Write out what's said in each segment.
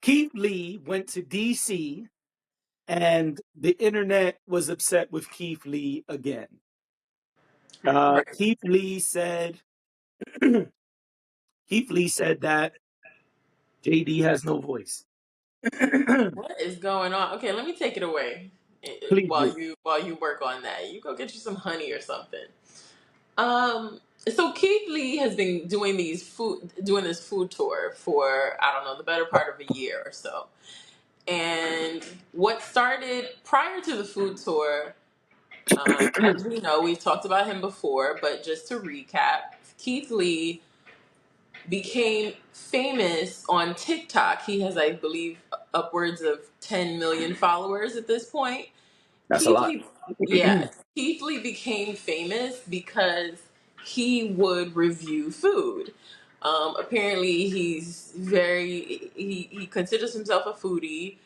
Keith Lee went to DC and the internet was upset with Keith Lee again. Right. Keith Lee said Keith Lee said that JD has no voice. What is going on? Okay, let me take it away Please while do. you work on that. You go get you some honey or something. Um, so Keith Lee has been doing this food tour for, I don't know, the better part of a year or so. And what started prior to the food tour, as we know, we've talked about him before, but just to recap, Keith Lee became famous on TikTok. He has, I believe, upwards of 10 million followers at this point. That's a Keith lot. Lee, yeah, Keith Lee became famous because he would review food. Apparently, he considers himself a foodie.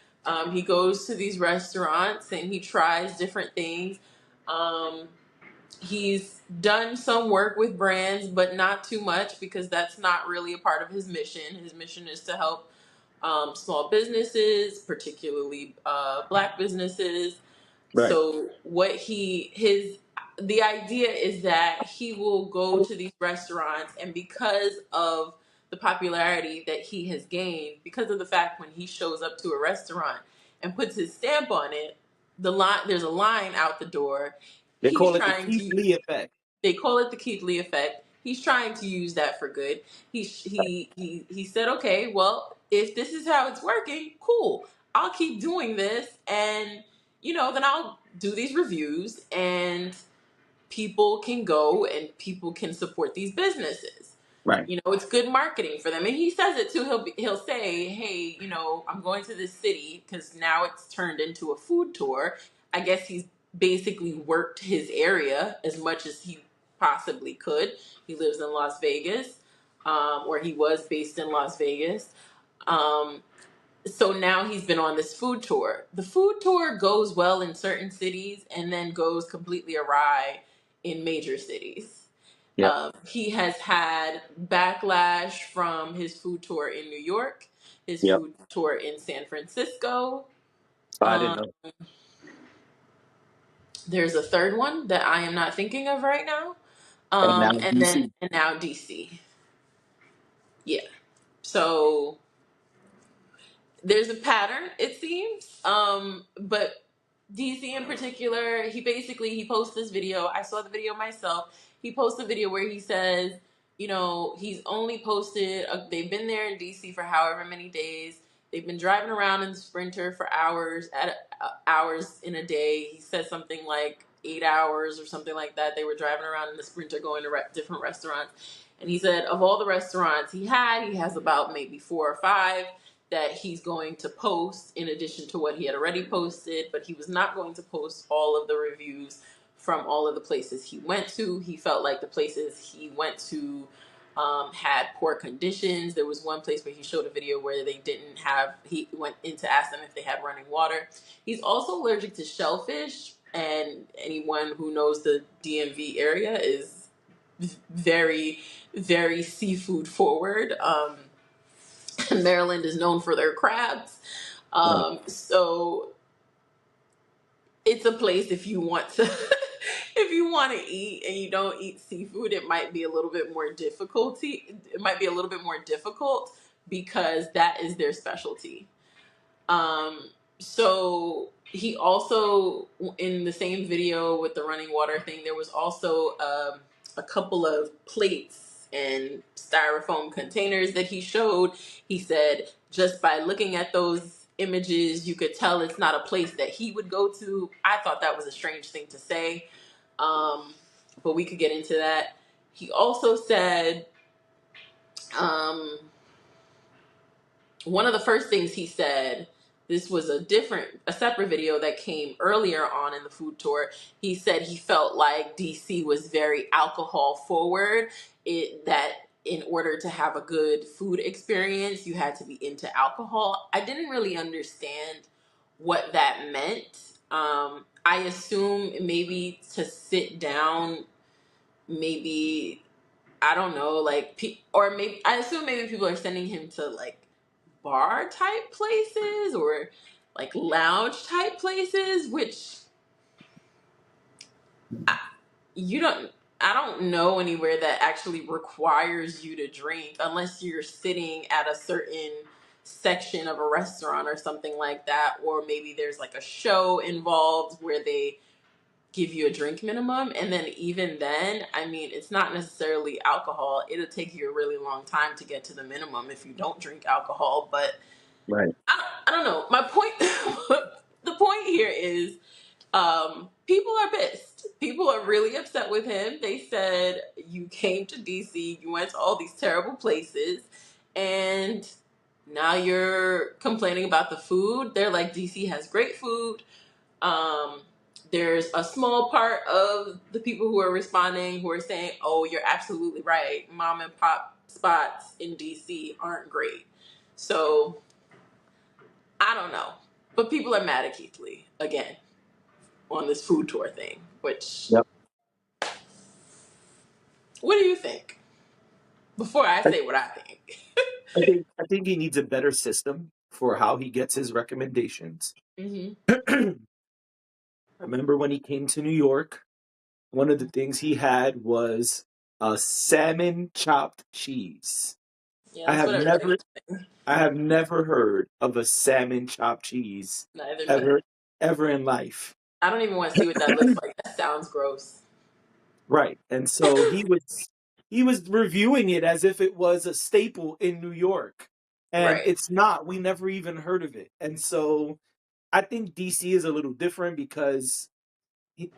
He goes to these restaurants and he tries different things. Um, he's done some work with brands, but not too much because that's not really a part of his mission. His mission is to help small businesses, particularly black businesses. Right. So the idea is that he will go to these restaurants, and because of the popularity that he has gained, because of the fact when he shows up to a restaurant and puts his stamp on it, there's a line out the door. They He's call it the trying Keith to Lee effect. They call it the Keith Lee effect. He's trying to use that for good. He said, okay, well, if this is how it's working, cool. I'll keep doing this, and then I'll do these reviews, and people can go and people can support these businesses. Right. It's good marketing for them. And he says it too. He'll say, hey, I'm going to this city because now it's turned into a food tour. I guess he's basically worked his area as much as he possibly could. He lives in Las Vegas, or he was based in Las Vegas. Um, so now he's been on this food tour. The food tour goes well in certain cities and then goes completely awry in major cities. Yep. He has had backlash from his food tour in New York, his Yep. food tour in San Francisco. I didn't Um, know. there's a third one that I am not thinking of right now. And now And now DC. Yeah. So there's a pattern, it seems. But DC in particular, he posts this video. I saw the video myself. He posts a video where he says, he's only posted. They've been there in DC for however many days. They've been driving around in the Sprinter for hours in a day. He said something like 8 hours or something like that. They were driving around in the Sprinter, going to different restaurants. And he said of all the restaurants he has about maybe 4 or 5 that he's going to post in addition to what he had already posted, but he was not going to post all of the reviews from all of the places he went to. He felt like the places he went to had poor conditions. There was one place where he showed a video where he went in to ask them if they had running water. He's also allergic to shellfish, and anyone who knows the DMV area is very, very seafood forward. Maryland is known for their crabs. Right. So it's a place if you want to if you want to eat and you don't eat seafood, it might be a little bit more difficulty. It might be a little bit more difficult because that is their specialty. So he also, in the same video with the running water thing, there was also a couple of plates and styrofoam containers that he showed. He said just by looking at those images, you could tell it's not a place that he would go to. I thought that was a strange thing to say, but we could get into that. He also said, one of the first things he said, this was a separate video that came earlier on in the food tour. He said he felt like DC was very alcohol forward. That in order to have a good food experience, you had to be into alcohol. I didn't really understand what that meant. I assume maybe to sit down, maybe, I don't know, or maybe I assume maybe people are sending him to like bar type places or like lounge type places, which I, you don't. I don't know anywhere that actually requires you to drink unless you're sitting at a certain section of a restaurant or something like that, or maybe there's like a show involved where they give you a drink minimum. And then even then, I mean, it's not necessarily alcohol. It'll take you a really long time to get to the minimum if you don't drink alcohol. But Right. I don't know. My point, the point here is, people are pissed. People are really upset with him. They said, you came to DC, you went to all these terrible places, and now you're complaining about the food. They're like, DC has great food. Um, there's a small part of the people who are responding who are saying, oh, you're absolutely right. Mom and pop spots in DC aren't great. So I don't know. But people are mad at Keith Lee again on this food tour thing, which, Yep. what do you think? Before I I, say what I think. I think he needs a better system for how he gets his recommendations. Hmm. I remember when he came to New York, one of the things he had was a salmon chopped cheese. Yeah, I that's have what everybody never was saying. I have never heard of a salmon chopped cheese Neither do I. ever ever in life. I don't even want to see what that looks like. That sounds gross. Right. And so he was reviewing it as if it was a staple in New York. And Right. it's not. We never even heard of it. And so I think DC is a little different because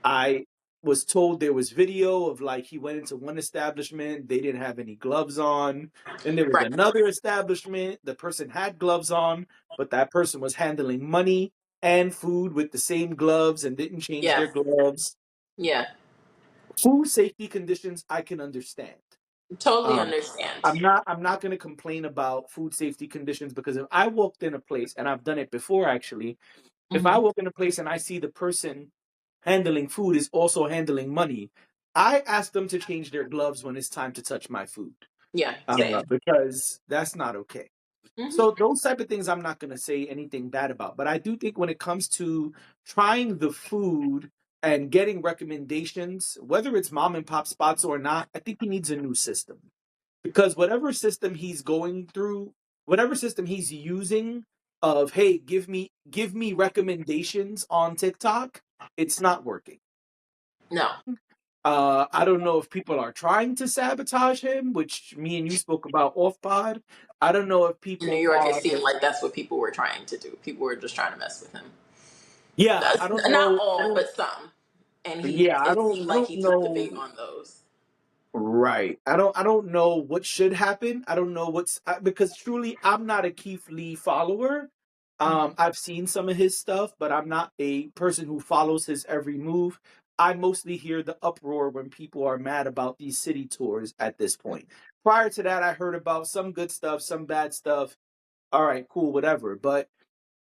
I was told there was video of like he went into one establishment, they didn't have any gloves on. Then there was Right. another establishment, the person had gloves on, but that person was handling money and food with the same gloves and didn't change Yeah. their gloves. Yeah. Food safety conditions I can understand. Totally Um, understand. I'm not going to complain about food safety conditions because if I walked in a place and I've done it before actually, if I Hmm. walk in a place and I see the person handling food is also handling money, I ask them to change their gloves when it's time to touch my food, Yeah. Same. because that's not okay. Hmm. So those type of things I'm not going to say anything bad about, but I do think when it comes to trying the food and getting recommendations, whether it's mom and pop spots or not, I think he needs a new system because whatever system he's going through, whatever system he's using of hey, give me recommendations on TikTok, it's not working. No. I don't know if people are trying to sabotage him, which me and you spoke about off pod. I don't know if In New people York, it are. seemed like that's what people were trying to do. People were just trying to mess with him. Yeah, I That's, don't not know. I all, don't. but some. And Yeah, I it don't. seemed I like don't he took the bait know. on those. Right. I don't know what should happen. I don't know because truly I'm not a Keith Lee follower. Hmm. I've seen some of his stuff, but I'm not a person who follows his every move. I mostly hear the uproar when people are mad about these city tours at this point. Prior to that, I heard about some good stuff, some bad stuff. All right, cool, whatever. But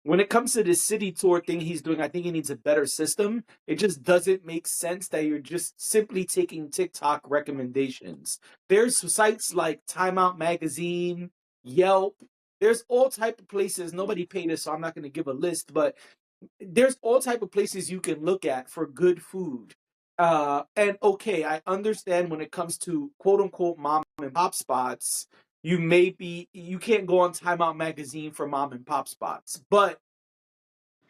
when it comes to this city tour thing he's doing, I think he needs a better system. It just doesn't make sense that you're just simply taking TikTok recommendations. There's sites like Time Out Magazine, Yelp. There's all type of places. Nobody paid us, so I'm not going to give a list, but there's all type of places you can look at for good food. And okay, I understand when it comes to quote unquote mom and pop spots, you can't go on Time Out Magazine for mom and pop spots, but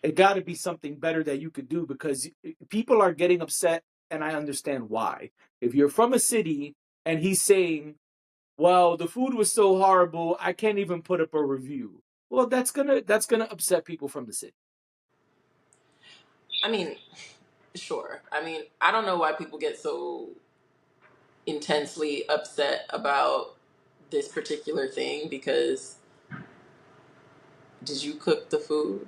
it got to be something better that you could do because people are getting upset, and I understand why. If you're from a city and he's saying, "Well, the food was so horrible, I can't even put up a review," well, that's gonna upset people from the city. I mean, sure. I mean, I don't know why people get so intensely upset about this particular thing because did you cook the food?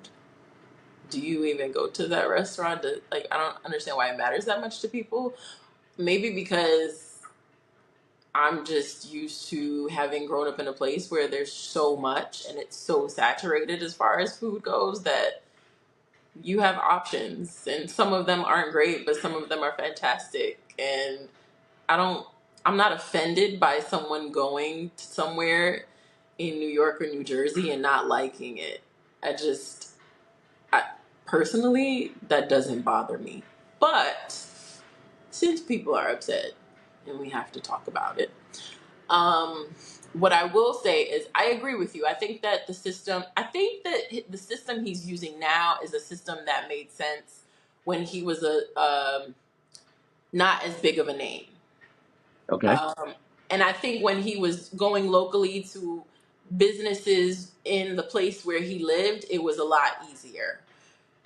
Do you even go to that restaurant? Like, I don't understand why it matters that much to people. Maybe because I'm just used to having grown up in a place where there's so much and it's so saturated as far as food goes that you have options and some of them aren't great, but some of them are fantastic. And I don't, I'm not offended by someone going to somewhere in New York or New Jersey and not liking it. I just, I personally, that doesn't bother me. But since people are upset and we have to talk about it, um, what I will say is I agree with you. I think that the system he's using now is a system that made sense when he was not as big of a name. Okay. Um, and I think when he was going locally to businesses in the place where he lived, it was a lot easier,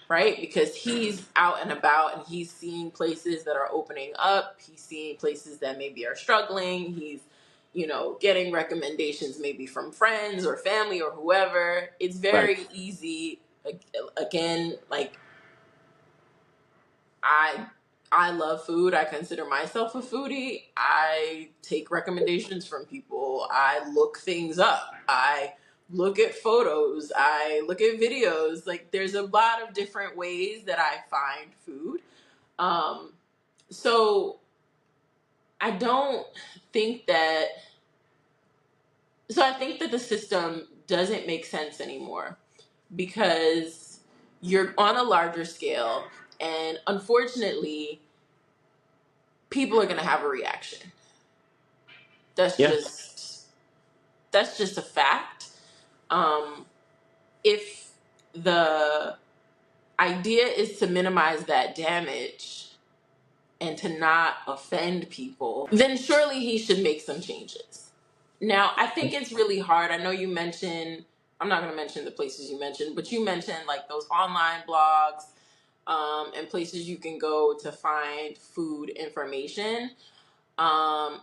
right? Because he's out and about and he's seeing places that are opening up. He's seeing places that maybe are struggling. He's, getting recommendations maybe from friends or family or whoever. It's Right. very easy. Again, like I I love food. I consider myself a foodie. I take recommendations from people. I look things up. I look at photos. I look at videos. Like there's a lot of different ways that I find food. Um, so I don't think that I think that the system doesn't make sense anymore because you're on a larger scale and unfortunately people are going to have a reaction. That's Yeah. just a fact. Um, if the idea is to minimize that damage and to not offend people, then surely he should make some changes. Now, I think it's really hard. I know you mentioned, I'm not going to mention the places you mentioned, but you mentioned like those online blogs and places you can go to find food information. Um,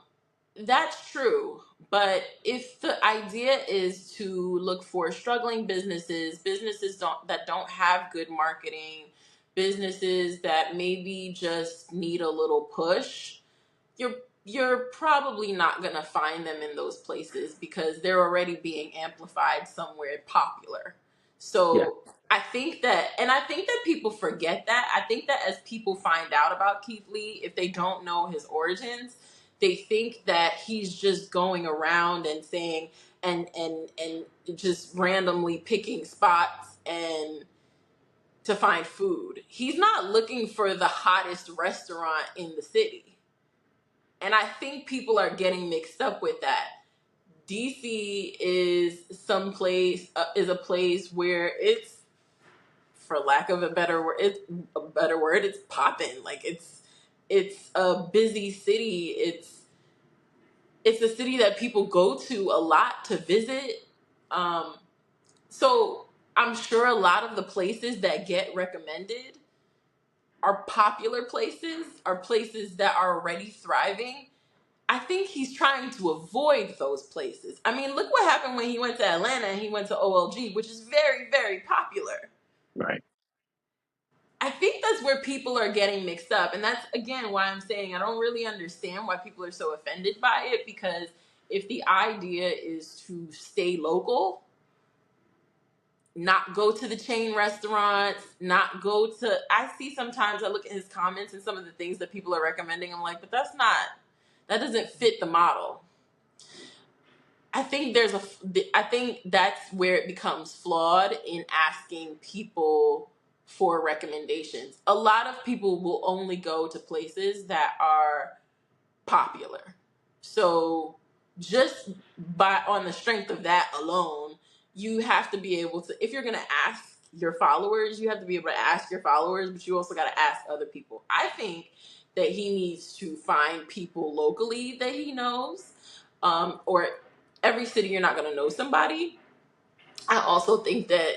That's true. But if the idea is to look for struggling businesses that don't have good marketing, businesses that maybe just need a little push, you're probably not going to find them in those places because they're already being amplified somewhere popular. Yeah. So I think that people forget that. I think that as people find out about Keith Lee, if they don't know his origins, they think that he's just going around and saying and just randomly picking spots and to find food. He's not looking for the hottest restaurant in the city. And I think people are getting mixed up with that. DC is is a place where it's, for lack of a better word, it's popping. Like it's a busy city. It's a city that people go to a lot to visit. Um, so I'm sure a lot of the places that get recommended are popular places, are places that are already thriving. I think he's trying to avoid those places. I mean, look what happened when he went to Atlanta and he went to OLG, which is very, very popular. Right. I think that's where people are getting mixed up. And that's, again, why I'm saying I don't really understand why people are so offended by it. Because if the idea is to stay local, not go to the chain restaurants, not go to. I see sometimes I look at his comments and some of the things that people are recommending. I'm like, but that doesn't fit the model. I think I think that's where it becomes flawed in asking people for recommendations. A lot of people will only go to places that are popular. So just by on the strength of that alone, you have to be able to, if you're going to ask your followers, you have to be able to ask your followers, but you also got to ask other people. I think that he needs to find people locally that he knows, or every city you're not going to know somebody. I also think that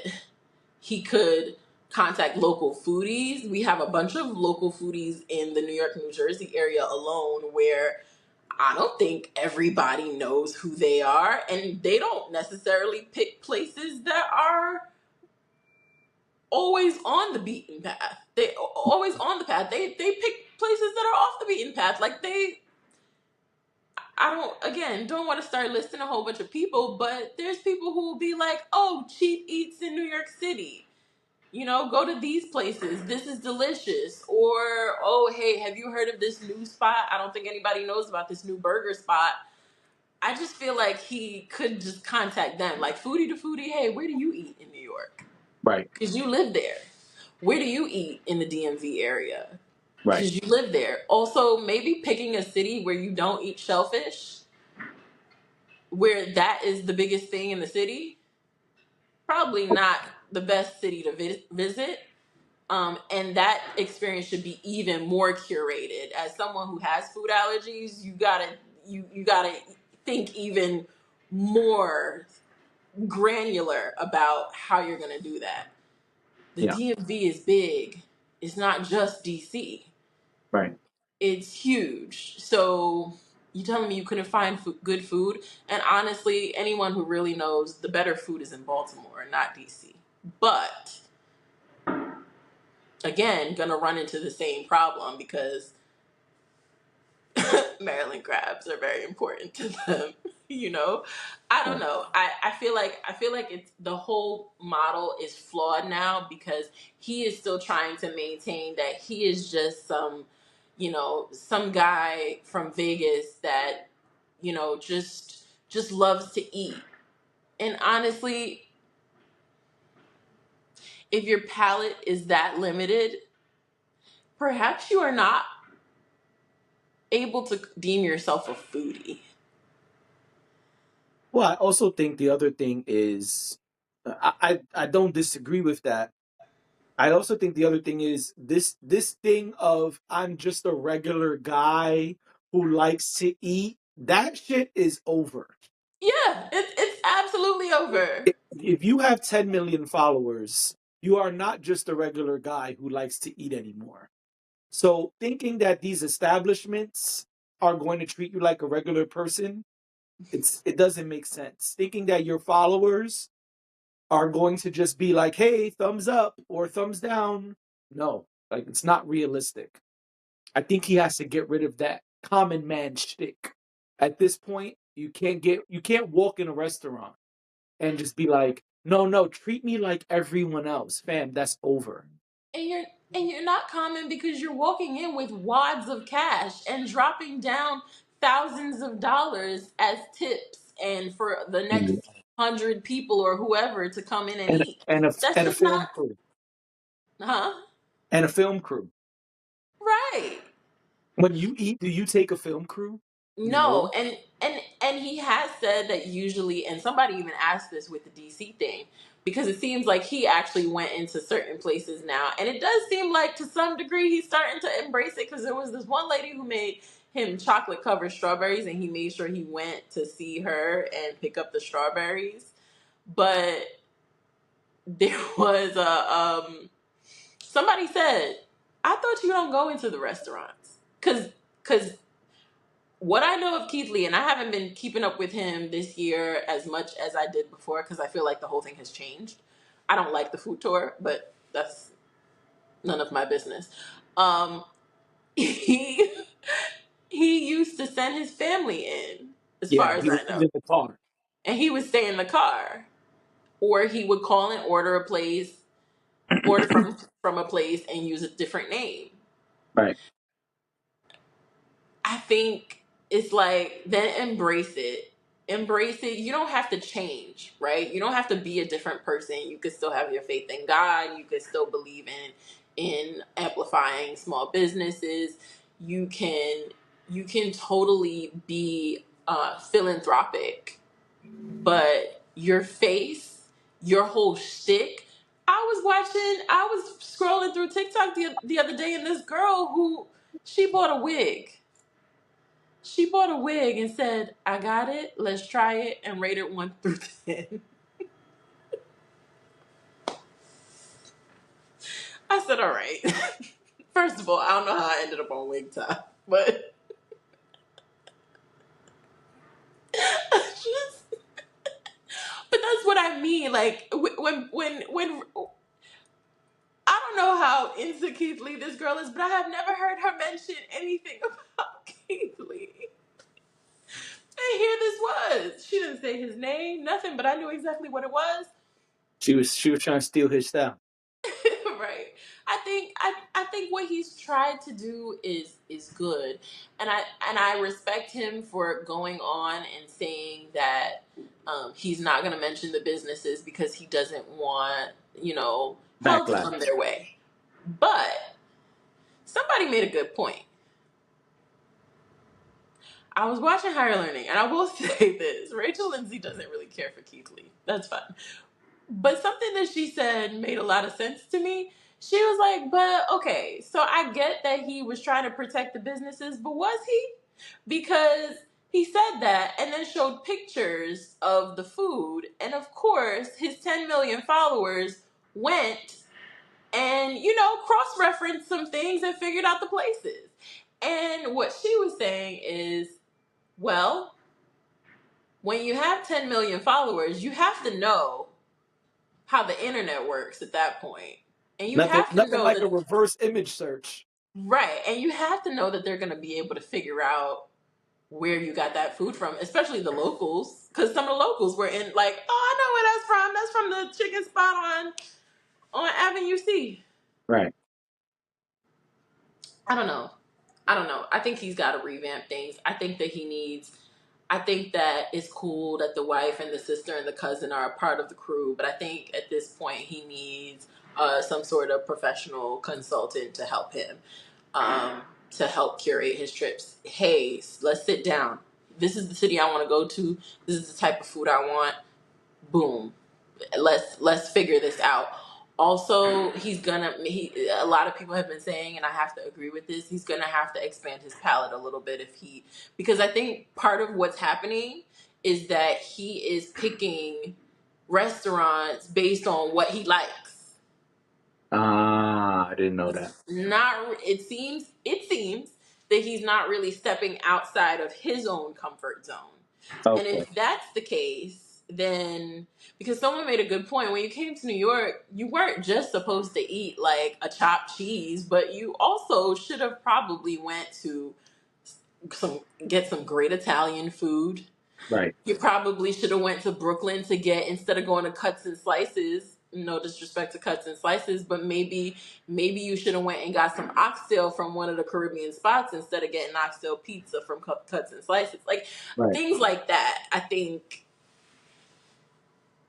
he could contact local foodies. We have a bunch of local foodies in the New York, New Jersey area alone where I don't think everybody knows who they are, and they don't necessarily pick places that are always on the beaten path. They always on the path. They pick places that are off the beaten path. Like I don't want to start listing a whole bunch of people, but there's people who will be like, "Oh, cheap eats in New York City. Go to these places. This is delicious." Or, "Oh, hey, have you heard of this new spot? I don't think anybody knows about this new burger spot. I just feel like he could just contact them, like foodie to foodie. Hey, where do you eat in New York? Right. Because you live there. Where do you eat in the DMV area? Right. Because you live there. Also, maybe picking a city where you don't eat shellfish, where that is the biggest thing in the city. Probably not the best city to visit. And that experience should be even more curated. As someone who has food allergies, you gotta think even more granular about how you're gonna do that. The Yeah. DMV is big. It's not just DC. Right. It's huge. So you telling me you couldn't find good food? And honestly, anyone who really knows, the better food is in Baltimore, not DC. But again, gonna run into the same problem because Maryland crabs are very important to them. You know, I don't Right. know. I feel like it's the whole model is flawed now because he is still trying to maintain that he is just some guy from Vegas that just loves to eat. And honestly, if your palate is that limited, perhaps you are not able to deem yourself a foodie. Well, I also think the other thing is, I don't disagree with that. I also think the other thing is this thing of I'm just a regular guy who likes to eat. That shit is over. Yeah, it's absolutely over. If you have 10 million followers, you are not just a regular guy who likes to eat anymore. So thinking that these establishments are going to treat you like a regular person, it doesn't make sense. Thinking that your followers are going to just be like, "Hey, thumbs up or thumbs down." No, like it's not realistic. I think he has to get rid of that common man shtick. At this point, you can't walk in a restaurant and just be like, "No, no, treat me like everyone else." Fam, that's over. And you're not common because you're walking in with wads of cash and dropping down thousands of dollars as tips and for the Mhm. next 100 people or whoever to come in and eat. That's And a just not, film crew. huh? And a film crew. Right. When you eat, do you take a film crew? No, No. and he has said that usually, and somebody even asked this with the DC thing, because it seems like he actually went into certain places now, and it does seem like to some degree he's starting to embrace it. Because there was this one lady who made him chocolate covered strawberries, and he made sure he went to see her and pick up the strawberries. But there was a somebody said, "I thought you don't go into the restaurants because." What I know of Keith Lee, and I haven't been keeping up with him this year as much as I did before because I feel like the whole thing has changed. I don't like the food tour, but that's none of my business. Um, he he used to send his family in, as far Yeah, as he was I know, in the car. and he would stay in the car, or he would call and order from a place, and use a different name. Right. I think it's like then embrace it. Embrace it. You don't have to change, right? You don't have to be a different person. You could still have your faith in God. You could still believe in amplifying small businesses. You can you can totally be philanthropic, but your face, your whole shtick. I was scrolling through TikTok the other day, and this girl who she bought a wig. She bought a wig and said, I got it, let's try it, and rate it 1 through 10. I said, all right. First of all, I don't know how I ended up on wig top, but just, but that's what I mean. Like when I don't know how into Keith Lee this girl is, but I have never heard her mention anything about Keith Lee. And here this was. She didn't say his name, nothing, but I knew exactly what it was. She was trying to steal his style. Right. I think what he's tried to do is good, and I respect him for going on and saying that he's not going to mention the businesses because he doesn't want, hell to come Backlash. their way. But somebody made a good point. I was watching Higher Learning, and I will say this: Rachel Lindsay doesn't really care for Keith Lee. That's fine. But something that she said made a lot of sense to me. She was like, but okay, so I get that he was trying to protect the businesses, but was he? Because he said that and then showed pictures of the food. And of course, his 10 million followers went and, cross referenced some things and figured out the places. And what she was saying is, well, when you have 10 million followers, you have to know how the internet works at that point. And you Nothing, have to nothing know like a that, reverse image search. right, and you have to know that they're going to be able to figure out where you got that food from, especially the locals, because some of the locals were in like, oh, I know where that's from. That's from the chicken spot on Avenue C. Right. I don't know. I don't know. I think he's got to revamp things. I think that he needs. I think that it's cool that the wife and the sister and the cousin are a part of the crew, but I think at this point he needs some sort of professional consultant to help him, to help curate his trips. Hey, let's sit down. This is the city I want to go to. This is the type of food I want. Boom. Let's figure this out. Also, a lot of people have been saying, and I have to agree with this, he's gonna have to expand his palate a little bit because I think part of what's happening is that he is picking restaurants based on what he likes. Ah, I didn't know It's that. not. It seems that he's not really stepping outside of his own comfort zone. And Okay. if that's the case, then because someone made a good point, when you came to New York, you weren't just supposed to eat like a chopped cheese, but you also should have probably went to get some great Italian food. Right. You probably should have went to Brooklyn to get, instead of going to Cuts and Slices. No disrespect to Cuts and Slices, but maybe you should have went and got some oxtail from one of the Caribbean spots instead of getting oxtail pizza from Cuts and Slices. Like Right. things like that. I think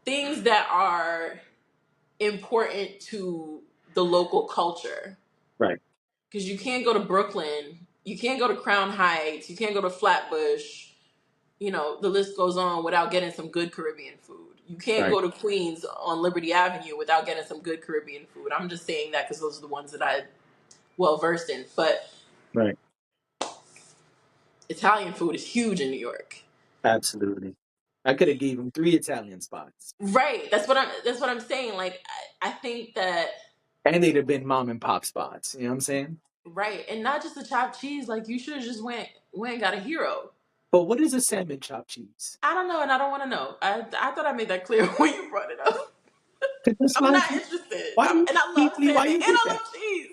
things that are important to the local culture, Right. because you can't go to Brooklyn, you can't go to Crown Heights, you can't go to Flatbush, the list goes on, without getting some good Caribbean food. You can't Right. go to Queens on Liberty Avenue without getting some good Caribbean food. I'm just saying that because those are the ones that I well versed in. But Right. Italian food is huge in New York. Absolutely. I could have gave him 3 Italian spots, Right. That's what I'm saying. Like I think that and they'd have been mom and pop spots. You know what I'm saying? right, and not just the chopped cheese. Like you should have just went and got a hero. But what is a salmon chopped cheese? I don't know, and I don't want to know. I thought I made that clear when you brought it up. Because there's a I'm lot of not people. interested. Why you, And I Keith love Lee? Why salmon, you and did I that? love cheese.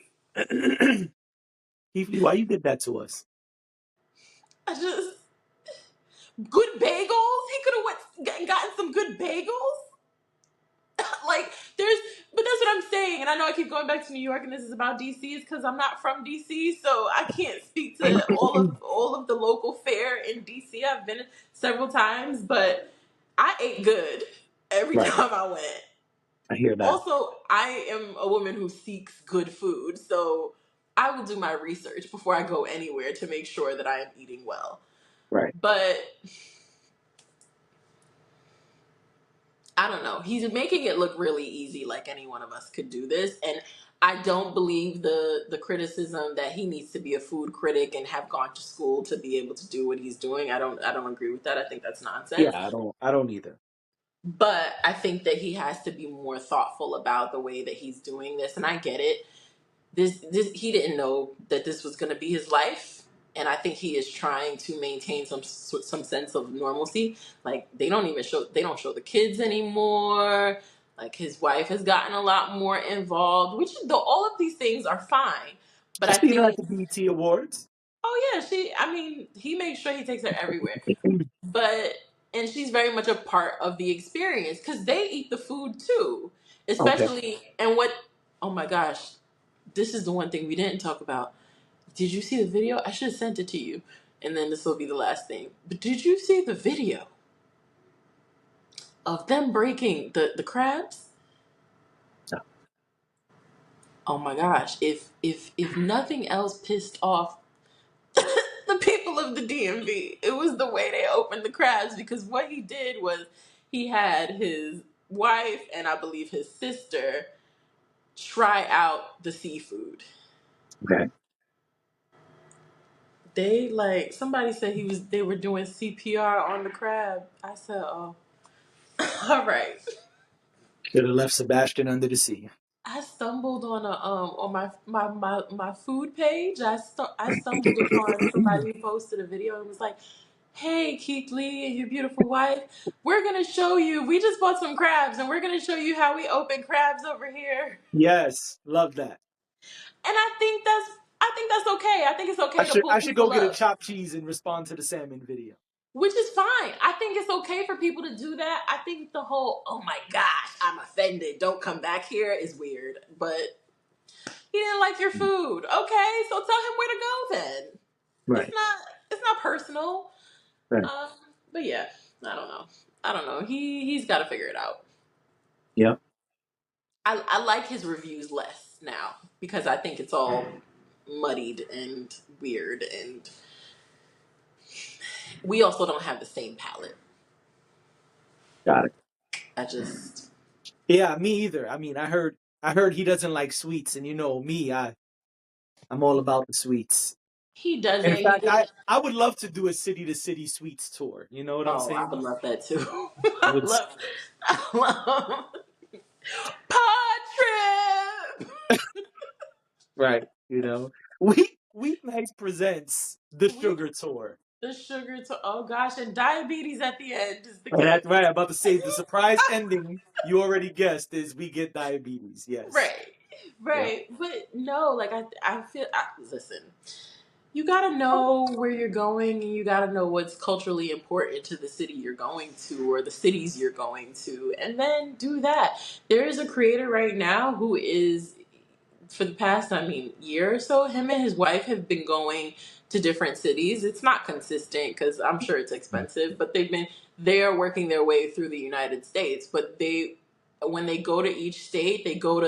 Keith Lee, why you did that to us? I just good bagels. He could have went and gotten some good bagels. Like but that's what I'm saying. And I know I keep going back to New York, and this is about DC, is because I'm not from DC, so I can't speak to all of the local fare in DC. I've been several times, but I ate good every Right. time I went. I hear that. Also, I am a woman who seeks good food, so I will do my research before I go anywhere to make sure that I am eating well. Right. But I don't know. He's making it look really easy, like any one of us could do this. And I don't believe the criticism that he needs to be a food critic and have gone to school to be able to do what he's doing. I don't agree with that. I think that's Yeah, nonsense. I don't either. But I think that he has to be more thoughtful about the way that he's doing this. And I get it. This he didn't know that this was going to be his life, and I think he is trying to maintain some sense of normalcy. Like they don't show the kids anymore. Like his wife has gotten a lot more involved, which all of these things are fine. But I I seen her at think, the BET Awards. oh yeah, I mean, he makes sure he takes her everywhere. But and she's very much a part of the experience because they eat the food too, Okay. especially and what. Oh my gosh, this is the one thing we didn't talk about. Did you see the video? I should have sent it to you. And then this will be the last thing. But did you see the video of them breaking the crabs? No. Oh my gosh. If nothing else pissed off the people of the DMV, it was the way they opened the crabs, because what he did was he had his wife and I believe his sister try out the seafood. Okay. They like somebody said they were doing CPR on the crab. I said, "Oh, all right." Should have left Sebastian under the sea. I stumbled on a on my food page. I stumbled upon somebody who posted a video and was like, "Hey, Keith Lee and your beautiful wife, we're gonna show you. We just bought some crabs and we're gonna show you how we open crabs over here." Yes, love that. And I think that's okay. I think it's I okay to should pull I should go people get a up. chopped cheese and respond to the salmon video. Which is fine. I think it's okay for people to do that. I think the whole, oh my gosh, I'm offended, don't come back here is weird. But he didn't like your food. Okay, so tell him where to go then. Right. It's not personal. Right. Um, but yeah, I don't know. I don't know. He's got to figure it out. Yeah. I like his reviews less now because I think it's all muddied and weird, and we also don't have the same palate. Got it. I just Yeah, me either. I mean, I heard he doesn't like sweets, and you know me, I'm all about the sweets. he doesn't. In He fact, did. I would love to do a city to city sweets tour. You know what I'm Oh, I saying? would love that too. I I would. love pod trip. Right. You know, we Nice presents the We sugar tour. the sugar to oh gosh, and diabetes at the end is the And that's gift. right. I'm about to say the surprise ending. You already guessed is we get diabetes. Yes. Right, Yeah. right. But no, like I feel. Listen, you gotta know where you're going, and you gotta know what's culturally important to the city you're going to, or the cities you're going to, and then do that. There is a creator right now who is, for the past, I mean, year or so, him and his wife have been going to different cities. It's not consistent because I'm sure it's expensive, but they are working their way through the United States. But when they go to each state, they go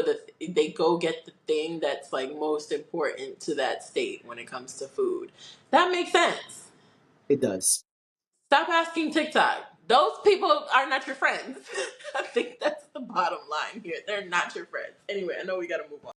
get the thing that's like most important to that state when it comes to food. That makes sense. It does. Stop asking TikTok. Those people are not your friends. I think that's the bottom line here. They're not your friends. Anyway, I know we got to move on.